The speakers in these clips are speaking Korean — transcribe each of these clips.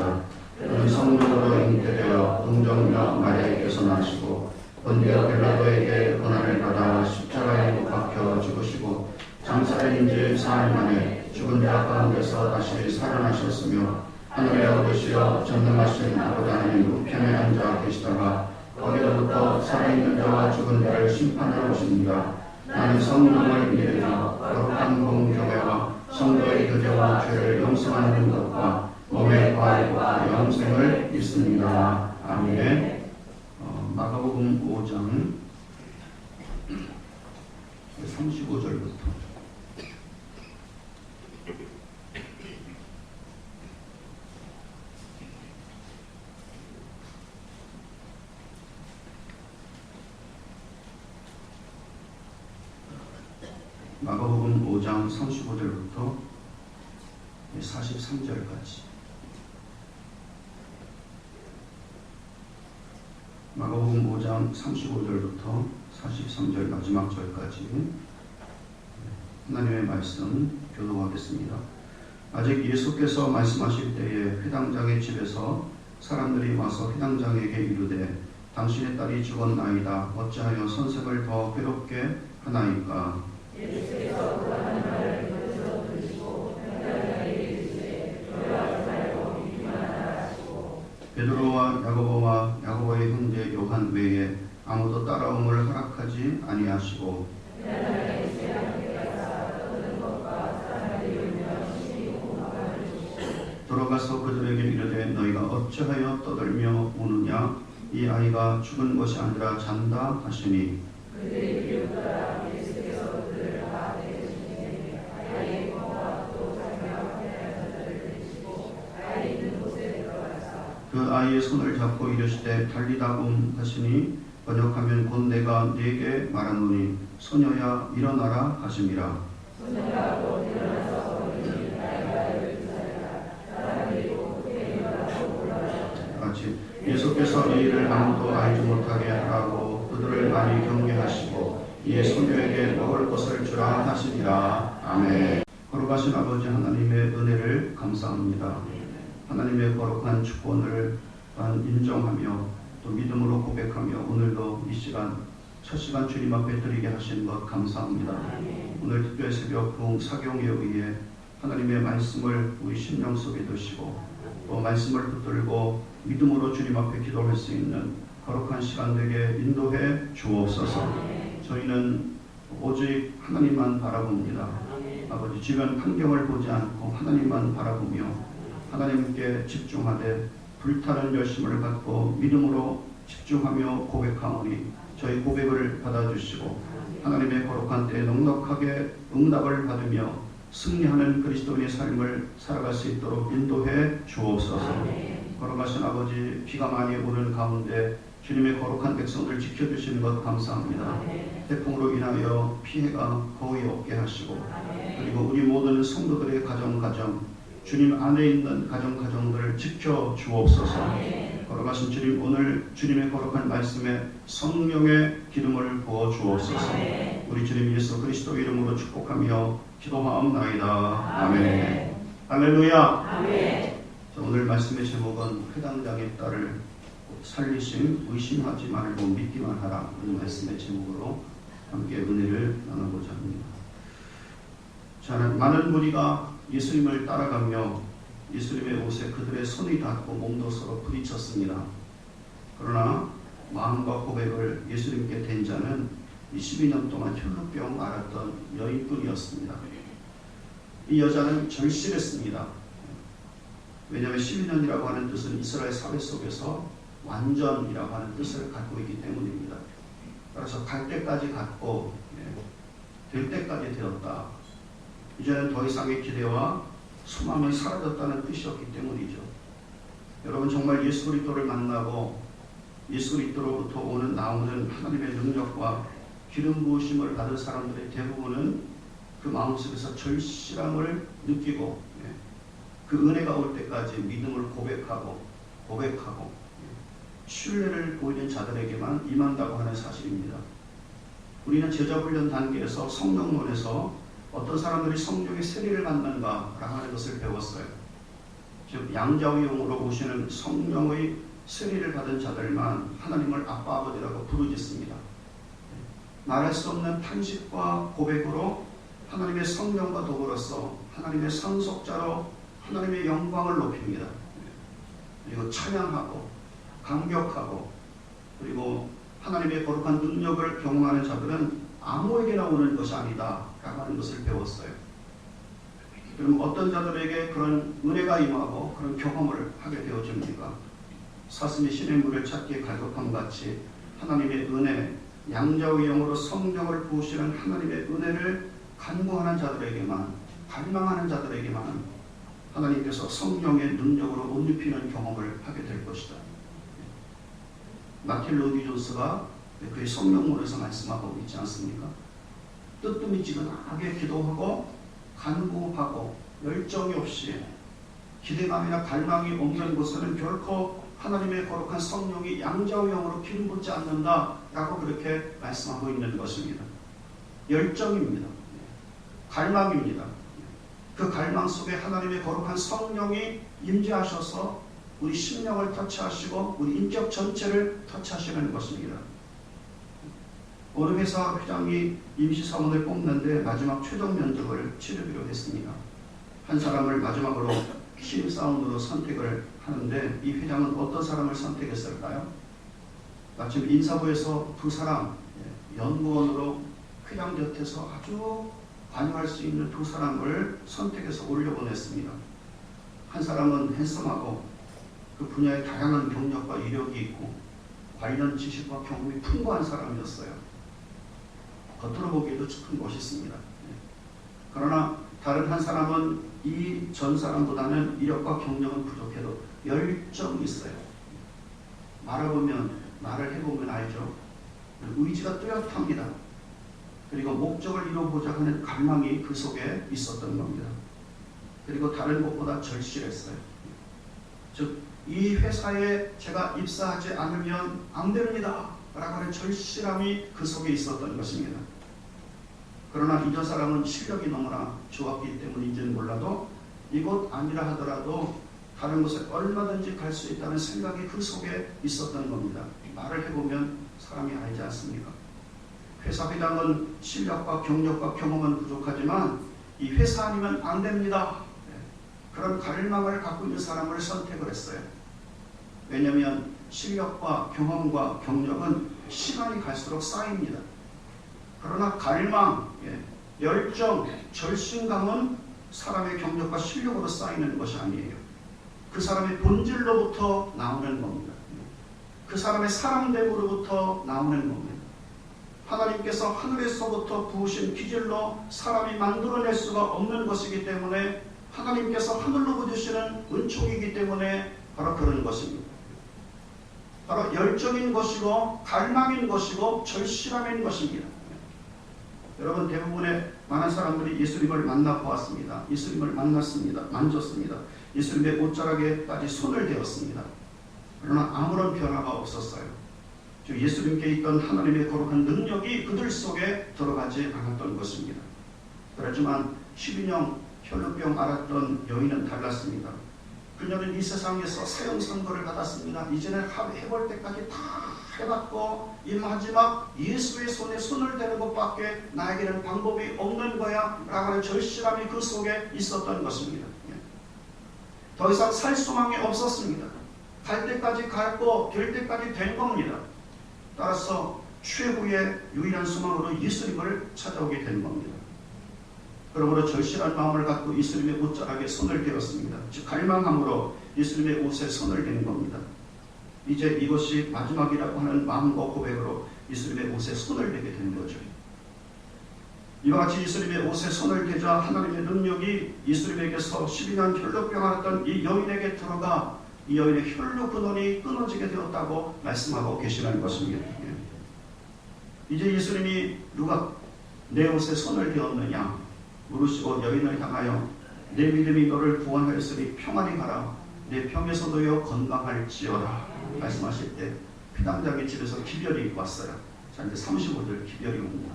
하셨습니다. 그는 성령으로 잉태되어 동정녀 마리아에게서 나시고 본디오 빌라도에게 고난을 받아 십자가에 못 박혀 죽으시고 장사된 지 사흘 만에 죽은 자 가운데서 다시 살아나셨으며 하늘에 오르시어 전능하신 아버지 하나님 우편에 앉아 계시다가 거기로부터 살아있는 자와 죽은 자를 심판하러 오십니다. 나는 성령을 믿으며 거룩한 공교회와 성도의 교제와 죄를 용서하는 것과 몸의 부활과 영생을 믿습니다. 아멘. 마가복음 5장 35절부터 마가복음 5장 35절부터 43절까지 마가복음 5장 35절부터 43절 마지막 절까지 하나님의 말씀 교독하겠습니다. 아직 예수께서 말씀하실 때에 회당장의 집에서 사람들이 와서 회당장에게 이르되 당신의 딸이 죽었나이다. 어찌하여 선생을 더 괴롭게 하나이까? 예수께서 그 하는 말을 그들에서 들으시고 회당장에게 이르시되 저희와 살고 믿기만 하라 하시고 베드로와 야고보의 형제 요한 외에 아무도 따라옴을 허락하지 아니하시고 회당장에 있으며 함께 가사 떠드는 것과 사람들이 울며 심히 공감을 주시고 들어가서 그들에게 이르되 너희가 어찌하여 떠들며 우느냐? 이 아이가 죽은 것이 아니라 잔다 하시니 그들이 비웃더라. 예수께서 그들을 다 데리시니 아이의 몸과 또 자기와 함께하는 자들을 데리시고 아이 있는 곳에 들어가사 그 아이의 손을 잡고 이르시되 달리다움 하시니 번역하면 곧 내가 네게 말하노니 소녀야 일어나라 하심이라. 소녀가 곧 일어나서 걸으니 아이가 12살이라. 사람들이 크게 일어나고 올라가셨다. 같이 예수께서 이 일을 아무도 알지 못하게 하라고 그들을 많이 경계하시고 이에 소녀에게 먹을 것을 주라 하시니라. 아멘. 거룩하신 아버지 하나님의 은혜를 감사합니다. 하나님의 거룩한 주권을 인정하며 또 믿음으로 고백하며 오늘도 이 시간 첫 시간 주님 앞에 드리게 하신 것 감사합니다. 오늘 특별 새벽 부흥 사경에 의해 하나님의 말씀을 우리 심령 속에 두시고 또 말씀을 붙들고 믿음으로 주님 앞에 기도할 수 있는 거룩한 시간 되게 인도해 주옵소서. 저희는 오직 하나님만 바라봅니다. 아버지 주변 환경을 보지 않고 하나님만 바라보며 하나님께 집중하되 불타는 열심을 갖고 믿음으로 집중하며 고백하오니 저희 고백을 받아주시고 하나님의 거룩한 때에 넉넉하게 응답을 받으며 승리하는 그리스도인의 삶을 살아갈 수 있도록 인도해 주옵소서. 거룩하신 아버지 비가 많이 오는 가운데 주님의 거룩한 백성들 지켜주시는 것 감사합니다. 태풍으로 인하여 피해가 거의 없게 하시고 그리고 우리 모든 성도들의 가정 주님 안에 있는 가정들을 지켜 주옵소서. 거룩하신 주님 오늘 주님의 거룩한 말씀에 성령의 기름을 부어 주옵소서. 우리 주님 예수 그리스도 이름으로 축복하며 기도하옵나이다. 아멘. 할렐루야. 아멘. 오늘 말씀의 제목은 회당장의 딸을 살리심 의심하지 말고 믿기만 하라. 이 말씀의 제목으로 함께 은혜를 나누고자 합니다. 자, 많은 무리가 예수님을 따라가며 예수님의 옷에 그들의 손이 닿고 몸도 서로 부딪혔습니다. 그러나 마음과 고백을 예수님께 댄 자는 12년 동안 혈루병 앓았던 여인뿐이었습니다. 이 여자는 절실했습니다. 왜냐하면 12년이라고 하는 뜻은 이스라엘 사회 속에서 완전이라고 하는 뜻을 갖고 있기 때문입니다. 따라서 갈 때까지 갔고 될 때까지 되었다. 이제는 더 이상의 기대와 소망이 사라졌다는 뜻이었기 때문이죠. 여러분 정말 예수 그리스도를 만나고 예수 그리스도로부터 나오는 하나님의 능력과 기름 부으심을 받은 사람들의 대부분은 그 마음속에서 절실함을 느끼고 그 은혜가 올 때까지 믿음을 고백하고 신뢰를 보이는 자들에게만 임한다고 하는 사실입니다. 우리는 제자훈련 단계에서 성령론에서 어떤 사람들이 성령의 세례를 받는가 하는 것을 배웠어요. 즉 양자위용으로 오시는 성령의 세례를 받은 자들만 하나님을 아빠 아버지라고 부르짖습니다. 말할 수 없는 탄식과 고백으로 하나님의 성령과 더불어서 하나님의 상속자로 하나님의 영광을 높입니다. 그리고 찬양하고 감격하고 그리고 하나님의 거룩한 능력을 경험하는 자들은 아무에게나 오는 것이 아니다 라고 하는 것을 배웠어요. 그럼 어떤 자들에게 그런 은혜가 임하고 그런 경험을 하게 되어집니까? 사슴이 신의 물을 찾기에 갈급함 같이 하나님의 은혜, 양자의 영으로 성령을 부으시는 하나님의 은혜를 간구하는 자들에게만, 갈망하는 자들에게만 하나님께서 성령의 능력으로 옷 입히는 경험을 하게 될 것이다. 마틴 로디 존스가 그의 성령문에서 말씀하고 있지 않습니까? 뜨뜻미지근하게 기도하고 간구하고 열정이 없이 기대감이나 갈망이 없는 곳에는 결코 하나님의 거룩한 성령이 양자의 영으로 기름 붓지 않는다라고 그렇게 말씀하고 있는 것입니다. 열정입니다. 갈망입니다. 그 갈망 속에 하나님의 거룩한 성령이 임재하셔서 우리 심령을 터치하시고 우리 인격 전체를 터치하시는 것입니다. 어느 회사 회장이 임시사원을 뽑는데 마지막 최종 면접을 치르기로 했습니다. 한 사람을 마지막으로 신입사원으로 선택을 하는데 이 회장은 어떤 사람을 선택했을까요? 마침 인사부에서 두 사람, 연구원으로 회장 곁에서 아주 관여할 수 있는 두 사람을 선택해서 올려보냈습니다. 한 사람은 핸섬하고 그 분야에 다양한 경력과 이력이 있고 관련 지식과 경험이 풍부한 사람이었어요. 겉으로 보기에도 참 멋있습니다. 그러나 다른 한 사람은 이 전 사람보다는 이력과 경력은 부족해도 열정이 있어요. 말을 해보면 알죠. 의지가 뚜렷합니다. 그리고 목적을 이루고자 하는 갈망이 그 속에 있었던 겁니다. 그리고 다른 것보다 절실했어요. 즉, 이 회사에 제가 입사하지 않으면 안 됩니다 라고 하는 절실함이 그 속에 있었던 것입니다. 그러나 이 전 사람은 실력이 너무나 좋았기 때문인지는 몰라도 이곳 아니라 하더라도 다른 곳에 얼마든지 갈 수 있다는 생각이 그 속에 있었던 겁니다. 말을 해보면 사람이 알지 않습니까? 회사 회장은 실력과 경력과 경험은 부족하지만 이 회사 아니면 안 됩니다. 그런 갈망을 갖고 있는 사람을 선택을 했어요. 왜냐하면 실력과 경험과 경력은 시간이 갈수록 쌓입니다. 그러나 갈망, 열정, 절신감은 사람의 경력과 실력으로 쌓이는 것이 아니에요. 그 사람의 본질로부터 나오는 겁니다. 그 사람의 사람됨으로부터 나오는 겁니다. 하나님께서 하늘에서부터 부으신 기질로 사람이 만들어낼 수가 없는 것이기 때문에 하나님께서 하늘로 부으시는 은총이기 때문에 바로 그런 것입니다. 바로 열정인 것이고 갈망인 것이고 절실함인 것입니다. 여러분, 대부분의 많은 사람들이 예수님을 만나보았습니다. 예수님을 만났습니다. 만졌습니다. 예수님의 옷자락에까지 손을 대었습니다. 그러나 아무런 변화가 없었어요. 즉 예수님께 있던 하나님의 거룩한 능력이 그들 속에 들어가지 않았던 것입니다. 그렇지만 12년 혈루병 앓았던 여인은 달랐습니다. 그녀는 이 세상에서 사형선고를 받았습니다. 이제는 해볼 때까지 다 해봤고 이 마지막 예수의 손에 손을 대는 것밖에 나에게는 방법이 없는 거야 라고 하는 절실함이 그 속에 있었던 것입니다. 더 이상 살 소망이 없었습니다. 갈 때까지 갔고 될 때까지 된 겁니다. 따라서 최후의 유일한 소망으로 예수님을 찾아오게 된 겁니다. 그러므로 절실한 마음을 갖고 예수님의 옷자락에 손을 대었습니다. 즉 갈망함으로 예수님의 옷에 손을 댄 겁니다. 이제 이것이 마지막이라고 하는 마음과 고백으로 예수님의 옷에 손을 대게 된 거죠. 이와 같이 예수님의 옷에 손을 대자 하나님의 능력이 예수님에게서 12년 혈루병 앓았던 이 여인에게 들어가 이 여인의 혈루 근원이 끊어지게 되었다고 말씀하고 계시는 것입니다. 이제 예수님이 누가 내 옷에 손을 대었느냐 물으시고 여인을 향하여 내 믿음이 너를 구원하였으니 평안히 가라 내 병에서 놓여 건강할지어다 말씀하실 때 피당장의 집에서 기별이 왔어요. 자, 이제 35절 기별이 옵니다.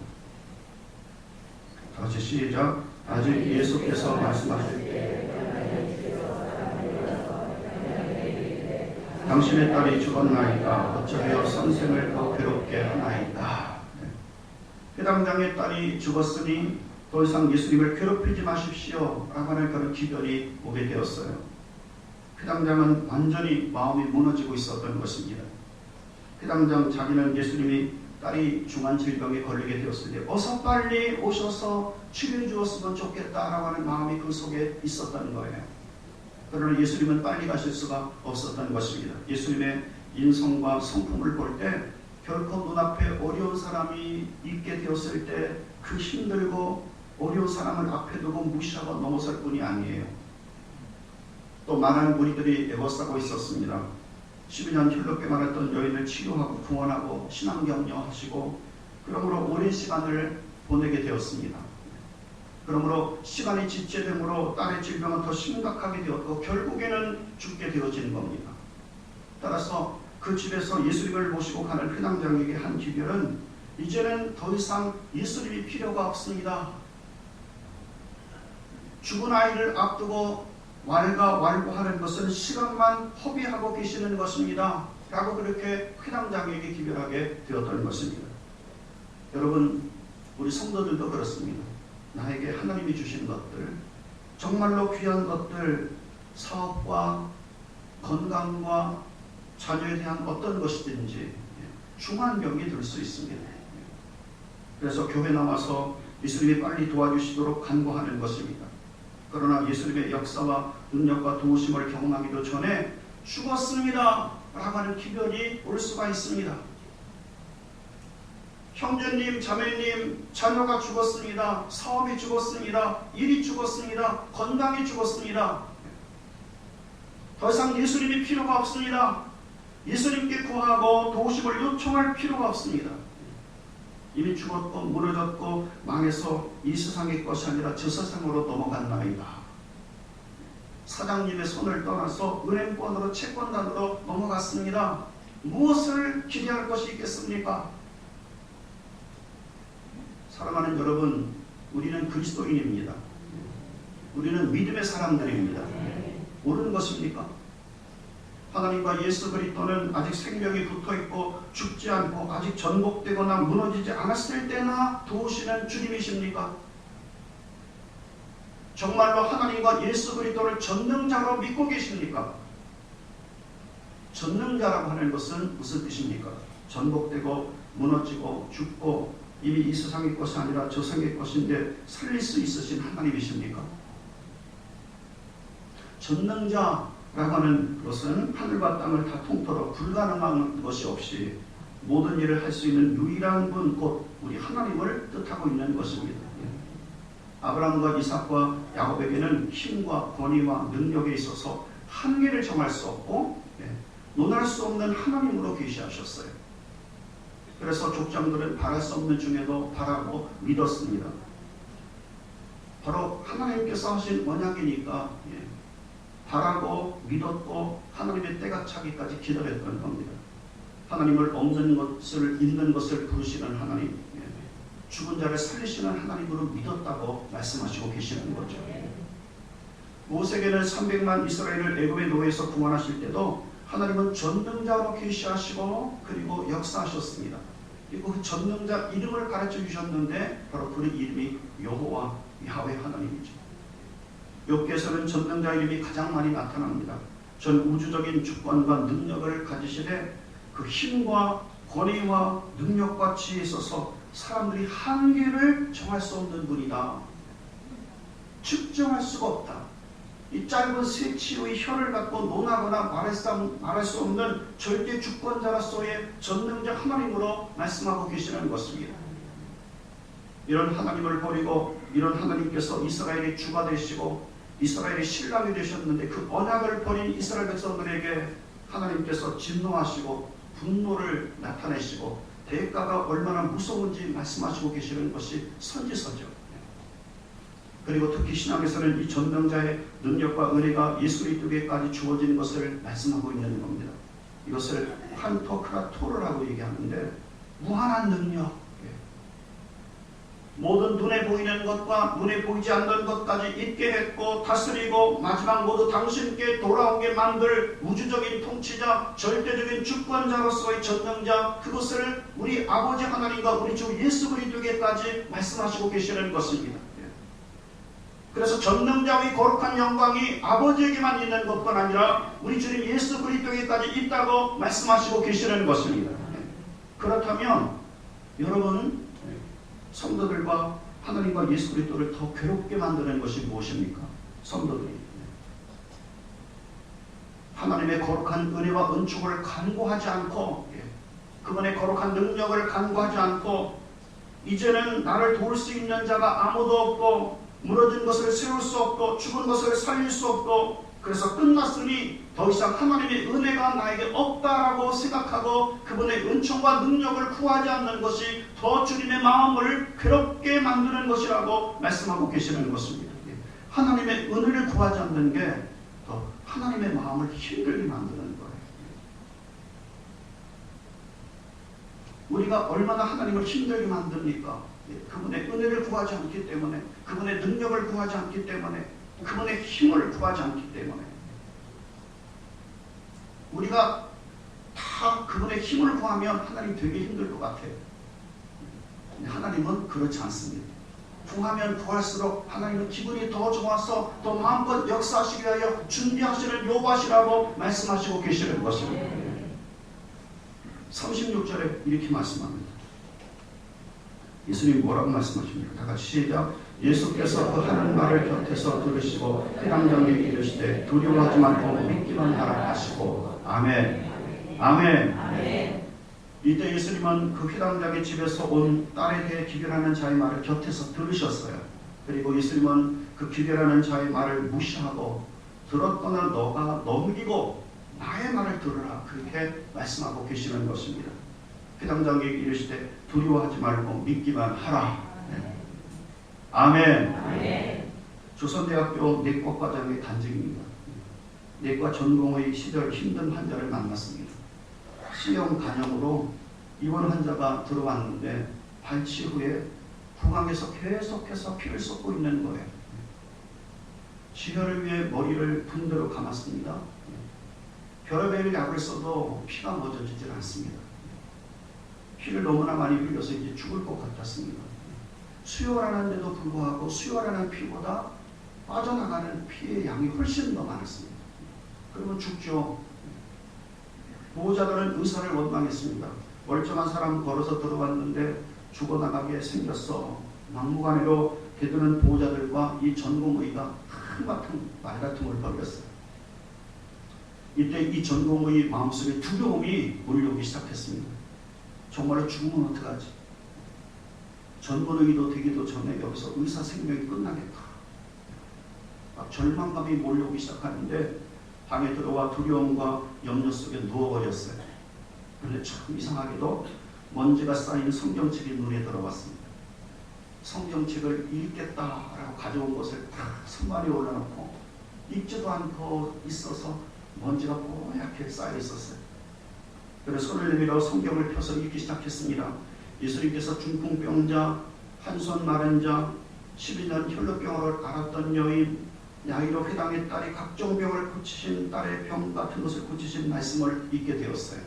다같이 시작. 아직 예수께서 말씀하실 때 당신의 딸이 죽었나이다. 어쩌려 선생을 더 괴롭게 하나이다. 회당장의 딸이 죽었으니 더 이상 예수님을 괴롭히지 마십시오 라고 하는 그런 기별이 오게 되었어요. 회당장은 완전히 마음이 무너지고 있었던 것입니다. 회당장 자기는 예수님이 딸이 중한 질병에 걸리게 되었을 때 어서 빨리 오셔서 치료해 주었으면 좋겠다라고 하는 마음이 그 속에 있었던 거예요. 그러나 예수님은 빨리 가실 수가 없었던 것입니다. 예수님의 인성과 성품을 볼 때 결코 눈앞에 어려운 사람이 있게 되었을 때 그 힘들고 어려운 사람을 앞에 두고 무시하고 넘어설 뿐이 아니에요. 또 많은 무리들이 애워싸고 있었습니다. 12년 혈루병 많았던 여인을 치료하고 구원하고 신앙격려하시고 그러므로 오랜 시간을 보내게 되었습니다. 그러므로 시간이 지체되므로 딸의 질병은 더 심각하게 되었고 결국에는 죽게 되어진 겁니다. 따라서 그 집에서 예수님을 모시고 가는 회당장에게 한 기별은 이제는 더 이상 예수님이 필요가 없습니다. 죽은 아이를 앞두고 왈가왈부하는 것은 시간만 허비하고 계시는 것입니다. 라고 그렇게 회당장에게 기별하게 되었던 것입니다. 여러분, 우리 성도들도 그렇습니다. 나에게 하나님이 주신 것들, 정말로 귀한 것들, 사업과 건강과 자녀에 대한 어떤 것이든지 중한 병이 들 수 있습니다. 그래서 교회 나와서 예수님이 빨리 도와주시도록 간구하는 것입니다. 그러나 예수님의 역사와 능력과 도우심을 경험하기도 전에 죽었습니다 라고 하는 기별이 올 수가 있습니다. 형제님, 자매님, 자녀가 죽었습니다. 사업이 죽었습니다. 일이 죽었습니다. 건강이 죽었습니다. 더 이상 예수님이 필요가 없습니다. 예수님께 구하고 도우심을 요청할 필요가 없습니다. 이미 죽었고 무너졌고 망해서 이 세상의 것이 아니라 저 세상으로 넘어갔나이다. 사장님의 손을 떠나서 은행권으로 채권단으로 넘어갔습니다. 무엇을 기대할 것이 있겠습니까? 사랑하는 여러분, 우리는 그리스도인입니다. 우리는 믿음의 사람들입니다. 옳은 것입니까? 하나님과 예수 그리스도는 아직 생명이 붙어있고 죽지 않고 아직 전복되거나 무너지지 않았을 때나 도우시는 주님이십니까? 정말로 하나님과 예수 그리스도를 전능자로 믿고 계십니까? 전능자라고 하는 것은 무슨 뜻입니까? 전복되고 무너지고 죽고 이미 이 세상의 것이 아니라 저 세상의 것인데 살릴 수 있으신 하나님이십니까? 전능자라고 하는 것은 하늘과 땅을 다 통틀어 불가능한 것이 없이 모든 일을 할 수 있는 유일한 분, 곧 우리 하나님을 뜻하고 있는 것입니다. 아브라함과 이삭과 야곱에게는 힘과 권위와 능력에 있어서 한계를 정할 수 없고 논할 수 없는 하나님으로 계시하셨어요. 그래서 족장들은 바랄 수 없는 중에도 바라고 믿었습니다. 바로 하나님께서 하신 언약이니까 바라고 믿었고 하나님의 때가 차기까지 기다렸던 겁니다. 하나님을 없는 것을 있는 것을 부르시는 하나님, 죽은 자를 살리시는 하나님으로 믿었다고 말씀하시고 계시는 거죠. 모세에게는 300만 이스라엘을 애굽의 노예에서 구원하실 때도 하나님은 전능자로 계시하시고 그리고 역사하셨습니다. 그리고 그 전능자 이름을 가르쳐 주셨는데 바로 그 이름이 여호와 야훼 하나님이죠. 욥기에서는 전능자 이름이 가장 많이 나타납니다. 전 우주적인 주권과 능력을 가지시되 그 힘과 권위와 능력과 지혜에 있어서 사람들이 한계를 정할 수 없는 분이다. 측정할 수가 없다. 이 짧은 세치의 혀를 갖고 논하거나 말할 수 없는 절대 주권자로서의 전능자 하나님으로 말씀하고 계시는 것입니다. 이런 하나님을 버리고 이런 하나님께서 이스라엘의 주가 되시고 이스라엘의 신랑이 되셨는데 그 언약을 버린 이스라엘 백성들에게 하나님께서 진노하시고 분노를 나타내시고 대가가 얼마나 무서운지 말씀하시고 계시는 것이 선지서죠. 그리고 특히 신앙에서는 이 전능자의 능력과 은혜가 예수 그리스도에게까지 주어지는 것을 말씀하고 있는 겁니다. 이것을 판토크라토르라고 얘기하는데 무한한 능력, 모든 눈에 보이는 것과 눈에 보이지 않는 것까지 있게 했고 다스리고 마지막 모두 당신께 돌아오게 만들 우주적인 통치자, 절대적인 주권자로서의 전능자, 그것을 우리 아버지 하나님과 우리 주 예수 그리스도에게까지 말씀하시고 계시는 것입니다. 그래서 전능자의 거룩한 영광이 아버지에게만 있는 것뿐 아니라 우리 주님 예수 그리스도에게까지 있다고 말씀하시고 계시는 것입니다. 그렇다면 여러분, 성도들과 하나님과 예수 그리스도를 더 괴롭게 만드는 것이 무엇입니까? 성도들이 하나님의 거룩한 은혜와 은총을 간구하지 않고, 그분의 거룩한 능력을 간구하지 않고, 이제는 나를 도울 수 있는 자가 아무도 없고, 무너진 것을 세울 수 없고, 죽은 것을 살릴 수 없고, 그래서 끝났으니 더 이상 하나님의 은혜가 나에게 없다라고 생각하고 그분의 은총과 능력을 구하지 않는 것이 더 주님의 마음을 괴롭게 만드는 것이라고 말씀하고 계시는 것입니다. 하나님의 은혜를 구하지 않는 게 더 하나님의 마음을 힘들게 만드는 거예요. 우리가 얼마나 하나님을 힘들게 만듭니까? 그분의 은혜를 구하지 않기 때문에, 그분의 능력을 구하지 않기 때문에, 그분의 힘을 구하지 않기 때문에. 우리가 다 그분의 힘을 구하면 하나님 되게 힘들 것 같아요. 하나님은 그렇지 않습니다. 구하면 구할수록 하나님은 기분이 더 좋아서 더 마음껏 역사하시기 위하여 준비하시는 요구하시라고 말씀하시고 계시는 것입니다. 36절에 이렇게 말씀합니다. 예수님 뭐라고 말씀하십니까? 다 같이 시작. 예수께서 그 하는 말을 곁에서 들으시고 회당장에게 이르시되 두려워하지 말고 믿기만 하라 하시고. 아멘. 아멘. 이때 예수님은 그 회당장의 집에서 온 딸에 대해 기별하는 자의 말을 곁에서 들으셨어요. 그리고 예수님은 그 기별하는 자의 말을 무시하고 들었거나 너가 넘기고 나의 말을 들으라, 그렇게 말씀하고 계시는 것입니다. 회당장에게 이르시되 두려워하지 말고 믿기만 하라. 아멘. 아멘. 조선대학교 내과과장의 단증입니다. 내과 전공의 시절 힘든 환자를 만났습니다. C형 간염으로 입원 환자가 들어왔는데 발치 후에 구강에서 계속해서 피를 쏟고 있는 거예요. 지혈을 위해 머리를 분대로 감았습니다. 별의별 약을 써도 피가 멎어지질 않습니다. 피를 너무나 많이 흘려서 이제 죽을 것 같았습니다. 수혈하는데도 불구하고 수혈하는 피보다 빠져나가는 피의 양이 훨씬 더 많았습니다. 그러면 죽죠. 보호자들은 의사를 원망했습니다. 멀쩡한 사람 걸어서 들어왔는데 죽어나가게 생겼어. 막무가내로 대드는 보호자들과 이 전공의가 한바탕 말다툼을 벌였어요. 이때 이 전공의 마음속에 두려움이 몰려오기 시작했습니다. 정말로 죽으면 어떡하지? 전문의도 되기도 전에 여기서 의사 생명이 끝나겠다. 막 절망감이 몰려오기 시작하는데 방에 들어와 두려움과 염려 속에 누워버렸어요. 그런데 참 이상하게도 먼지가 쌓인 성경책이 눈에 들어왔습니다. 성경책을 읽겠다라고 가져온 것을 다 선반에 올려놓고 읽지도 않고 있어서 먼지가 뽀얗게 쌓여 있었어요. 그래서 손을 내밀어 성경을 펴서 읽기 시작했습니다. 예수님께서 중풍병자, 한손 마른 자, 12년 혈루병을 앓았던 여인, 야이로 회당의 딸이 각종 병을 고치신 딸의 병 같은 것을 고치신 말씀을 읽게 되었어요.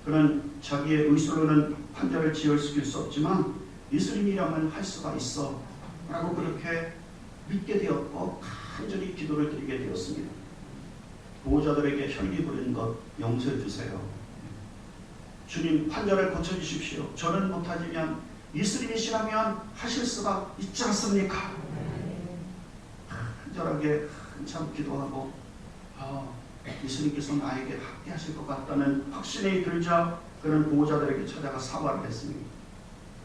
그는 자기의 의술로는 환자를 지혈시킬 수 없지만 예수님이라면 할 수가 있어 라고 그렇게 믿게 되었고 간절히 기도를 드리게 되었습니다. 보호자들에게 혈기 부린 것 용서해 주세요. 주님, 환자를 고쳐주십시오. 저는 못하지만 예수님이시라면 하실 수가 있지 않습니까? 간절하게 한참 기도하고 예수님께서 나에게 함께 하실 것 같다는 확신이 들자 그는 보호자들에게 찾아가 사과를 했습니다.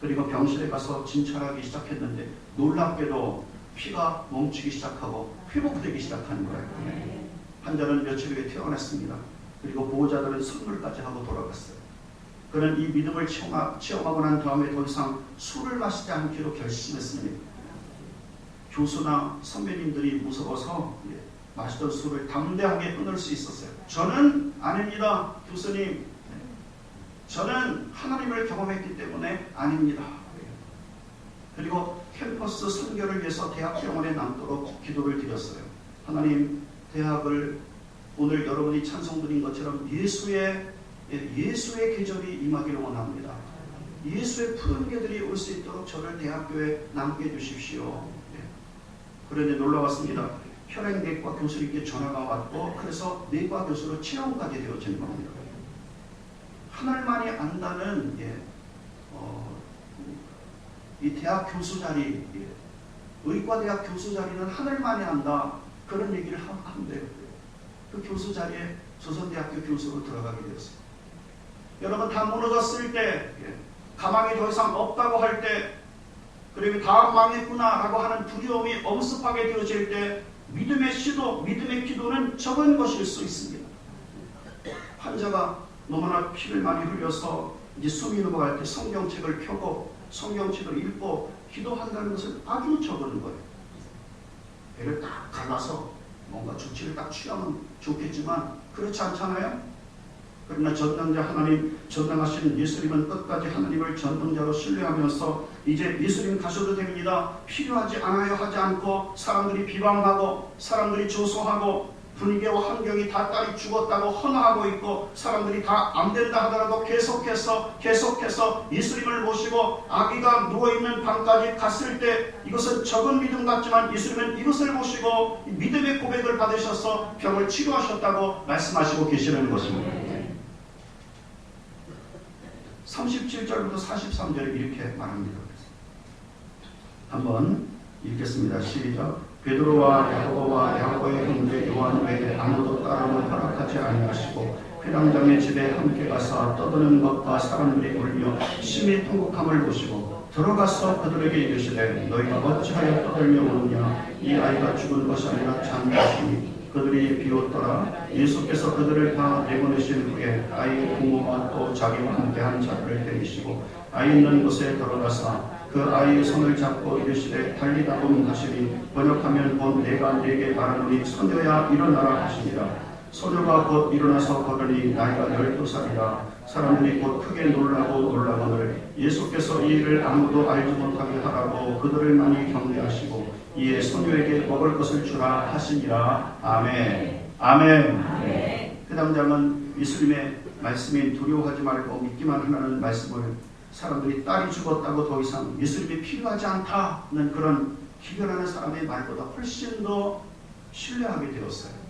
그리고 병실에 가서 진찰하기 시작했는데 놀랍게도 피가 멈추기 시작하고 회복되기 시작하는 거예요. 환자는 며칠 후에 퇴원했습니다. 그리고 보호자들은 선물까지 하고 돌아갔어요. 그는 이 믿음을 체험하고 난 다음에 더 이상 술을 마시지 않기로 결심했습니다. 교수나 선배님들이 무서워서 마시던 술을 담대하게 끊을 수 있었어요. 저는 아닙니다. 교수님, 저는 하나님을 경험했기 때문에 아닙니다. 그리고 캠퍼스 선교를 위해서 대학 병원에 남도록 기도를 드렸어요. 하나님, 대학을 오늘 여러분이 찬송 드린 것처럼 예수의 계절이 임하기를 원합니다. 예수의 푸른 개들이 올 수 있도록 저를 대학교에 남게 해주십시오. 그런데 놀라웠습니다. 혈액내과 교수님께 전화가 왔고, 그래서 내과 교수로 채용까지 되어진 겁니다. 하늘만이 안다는 이 대학 교수 자리, 의과대학 교수 자리는 하늘만이 안다, 그런 얘기를 하는데요. 그 교수 자리에 조선대학교 교수로 들어가게 되었습니다. 여러분, 다 무너졌을 때, 가망이 더 이상 없다고 할 때, 그리고 다 망했구나 라고 하는 두려움이 엄습하게 되어질 때, 믿음의 시도, 믿음의 기도는 적은 것일 수 있습니다. 환자가 너무나 피를 많이 흘려서 이제 숨이 넘어갈 때 성경책을 펴고 성경책을 읽고 기도한다는 것은 아주 적은 거예요. 배를 딱 갈라서 뭔가 조치를 딱 취하면 좋겠지만 그렇지 않잖아요. 그러나 전능자 하나님, 전능하신 예수님은 끝까지 하나님을 전능자로 신뢰하면서 이제 예수님 가셔도 됩니다, 필요하지 않아요 하지 않고, 사람들이 비방하고 사람들이 조소하고 분위기와 환경이 다 딸이 죽었다고 헌화하고 있고 사람들이 다 안 된다 하더라도 계속해서 예수님을 모시고 아기가 누워있는 방까지 갔을 때, 이것은 적은 믿음 같지만 예수님은 이것을 모시고 믿음의 고백을 받으셔서 병을 치료하셨다고 말씀하시고 계시는 것입니다. 37절부터 43절에 이렇게 말합니다. 한번 읽겠습니다. 시작. 베드로와 야고보와 야고보의 형제 요한 외에 아무도 따르는 허락하지 아니하시고 회당장의 집에 함께 가서 떠드는 것과 사람들이 울며 심히 통곡함을 보시고 들어가서 그들에게 이르시되 너희가 어찌하여 떠들며 우느냐, 이 아이가 죽은 것이 아니라 잔 것이니. 그들이 비웃더라. 예수께서 그들을 다 내보내신 후에 아이의 부모와 또 자기와 함께한 자들을 데리시고 아이 있는 곳에 들어가서 그 아이의 손을 잡고 이르시되 달리다봄 하시니, 번역하면 곧 내가 네게 말하노니 소녀야 일어나라 하시니라. 소녀가 곧 일어나서 걸으니 나이가 12살이라. 사람들이 곧 크게 놀라거늘 예수께서 이 일을 아무도 알지 못하게 하라고 그들을 많이 격려하시고 이에 소녀에게 먹을 것을 주라 하시니라. 아멘. 아멘. 회당장은 예수님의 말씀에 두려워하지 말고 믿기만 하라는 말씀을, 사람들이 딸이 죽었다고 더 이상 예수님이 필요하지 않다는 그런 기별하는 사람의 말보다 훨씬 더 신뢰하게 되었어요.